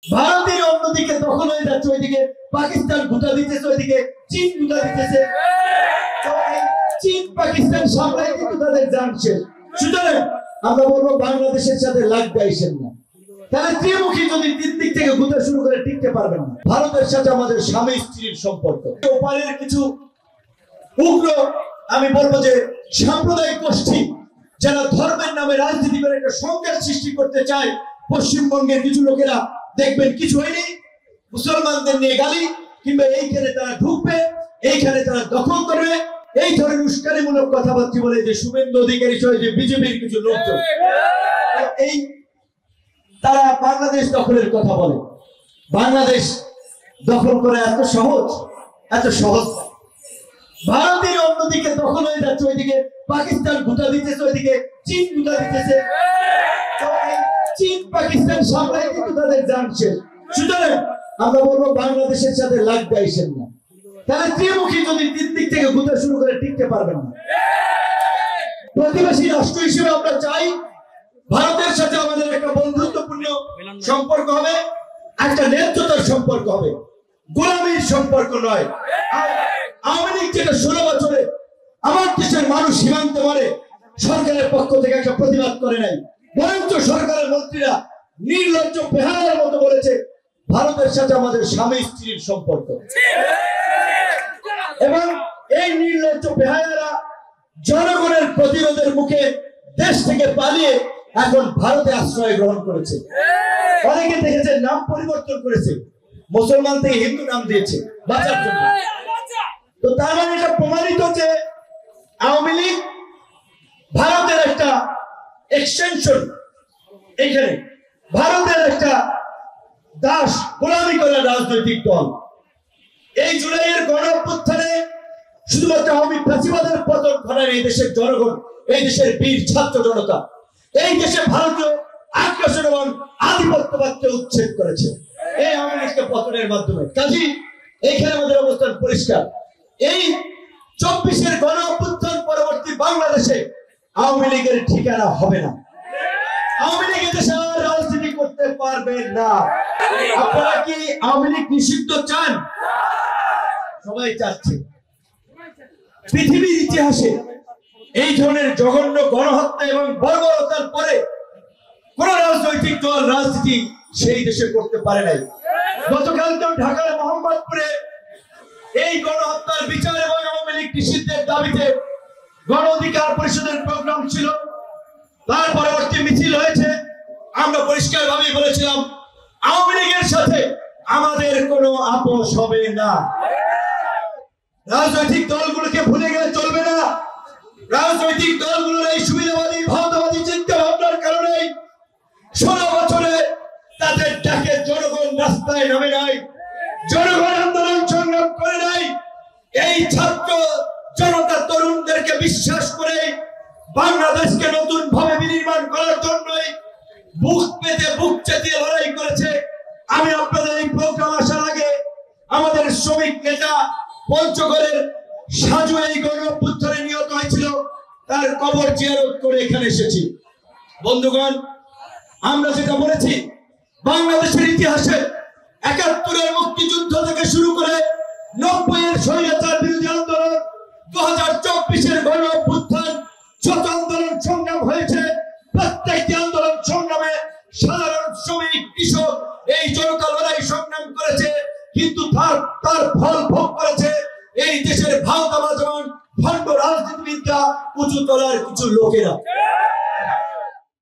ভারতের অন্যদিকে দখল হয়ে যাচ্ছে, ওইদিকে পাকিস্তান গুটা দিতেছে, ওইদিকে চীন গুটা দিতেছে। চীন পাকিস্তান সামলাই কিন্তু তাদের জানছে। সুতরাং আমরা বলবো বাংলাদেশের সাথে লাগতে আইসেন না। তাহলে ত্রিমুখী যদি তিন দিক থেকে গুটা শুরু করে টিকতে পারবেন না। ভারতের সাথে আমাদের স্বামী স্ত্রীর সম্পর্ক, ওপারের কিছু উগ্র আমি বলবো যে সাম্প্রদায়িক গোষ্ঠী যারা ধর্মের নামে রাজনীতি করে একটা সংঘাত সৃষ্টি করতে চায়, পশ্চিমবঙ্গের কিছু লোকেরা দেখবেন কিছু হয়নি, মুসলমানদের নিয়ে গালি, কিংবা এইখানে তারা ঢুকবে, এইখানে তারা দখল করবে, এই ধরনের উস্কানিমূলক কথাবার্তা বলে যে শুভেন্দু অধিকারী সহ যে বিজেপির কিছু লোকজন এই তারা বাংলাদেশ দখলের কথা বলে। বাংলাদেশ দখল করা এত সহজ, এত সহজ। ভারতের অন্যদিকে দখল হয়ে যাচ্ছে, ওইদিকে পাকিস্তান গুটা দিতেছে, ওইদিকে চীন গুটা দিতেছে। চীন পাকিস্তান সামলাই কিন্তু তাদের জানছে। সুতরাং আমরা বলবো বাংলাদেশের সাথে লাগতে আইসেন না। তাহলে ত্রিমুখী যদি তিন দিক থেকে গুটা শুরু করে টিকতে পারবেন না। প্রতিবেশী রাষ্ট্র হিসেবে আমরা চাই ভারতের সাথে আমাদের একটা বন্ধুত্বপূর্ণ সম্পর্ক হবে, একটা ন্যায্যতার সম্পর্ক হবে, গোলামীর সম্পর্ক নয়। আওয়ামী লীগ যেটা 16 বছরে আমার দেশের মানুষ সীমান্তে মারে সরকারের পক্ষ থেকে একটা প্রতিবাদ করে নাই, বরঞ্চ সরকারের মন্ত্রীরা নির্লজ্জ বেহায়ার মতো বলেছে ভারতের সাথে আমাদের স্বামী স্ত্রীর সম্পর্ক। এবং এই নির্লজ্জ বেহায়ারা জনগণের প্রতিরোধের মুখে দেশ থেকে পালিয়ে এখন ভারতে আশ্রয় গ্রহণ করেছে। অনেকে দেখেছে নাম পরিবর্তন করেছে, মুসলমান থেকে হিন্দু নাম দিয়েছে বাঁচার জন্য। তো তার মানে এটা প্রমাণিত যে আওয়ামী লীগ ভারতের একটা এক্সটেনশন, এখানে ভারতের একটা দাস গোলামি করা রাজনৈতিক দল। এই জুলাইয়ের গণঅভ্যুত্থানে শুধুমাত্র আওয়ামী ফ্যাসিবাদের পতন ঘটায় এই দেশের জনগণ, এই দেশের বীর ছাত্র জনতা, এই দেশে ভারতীয় আগ্রাসন এবং আধিপত্যবাদকে উচ্ছেদ করেছে এই আওয়ামী লীগকে পতনের মাধ্যমে। কাজেই এইখানে আমাদের অবস্থান পরিষ্কার। এই 24-এর গণঅভ্যুত্থান পরবর্তী বাংলাদেশে আওয়ামী লীগের ঠিকানা হবে না। আওয়ামী লীগ দেশে রাজনীতি করতে পারবে না। আপনারা কি আওয়ামী লীগ নিষিদ্ধ চান? সবাই চাচ্ছে। পৃথিবীর ইতিহাসে এই ধরনের জঘন্য গণহত্যা এবং বর্বরতার পরে কোন রাজনৈতিক দল রাজনীতি সেই দেশে করতে পারে নাই। গতকালকেও ঢাকার মোহাম্মদপুরে এই গণহত্যার বিচার এবং আওয়ামী লীগ নিষিদ্ধের দাবিতে গণ অধিকার পরিষদের প্রোগ্রাম ছিল, তার পরবর্তী মিছিল হয়েছে। আমরা পরিষ্কার ভাবে বলেছিলাম আওয়ামী লীগের সাথে আমাদের কোনো আপোষ হবে না। রাজনৈতিক দলগুলোকে ভুলে গেলে চলবে না। রাজনৈতিক দলগুলোর এই সুবিধাবাদী ভারতবাদী চিন্তা ভাবনার কারণে 16 বছরে তাদের ডাকে জনগণ রাস্তায় নামে নাই, জনগণ আন্দোলন সংগ্রাম করে নাই। এই ছাত্র জনতা তরুণদেরকে বিশ্বাস করে বাংলাদেশকে নতুন ভাবে বিনির্মাণ করার জন্যই বুক পেতে বুক চেতিয়ে লড়াই করেছে। আমি আপনাদের এই প্রোগ্রাম আসার আগে আমাদের শ্রমিক নেতা পঞ্চগড়ের সাজু এই গণঅভ্যুত্থানে নিহত হয়েছিল, তার কবর জিয়ারত করে এখানে এসেছি। বন্ধুগণ, আমরা যেটা বলেছি বাংলাদেশের ইতিহাসে 71-এর মুক্তিযুদ্ধ থেকে শুরু করে 90-এর স্বৈরাচার বিরোধী আন্দোলন, 2024-এর গণঅভ্যুত্থান, যত আন্দোলন সংগ্রাম হয়েছে প্রত্যেকটি আন্দোলন সংগ্রামে সাধারণ শ্রমিক কৃষক এই জনতা লড়াই সংগ্রাম করেছে, কিন্তু তার ফল ভোগ করেছে এই দেশের ভাওতাবাজ এবং ভণ্ড রাজনীতিবিদরা, উঁচু তলার কিছু লোকেরা।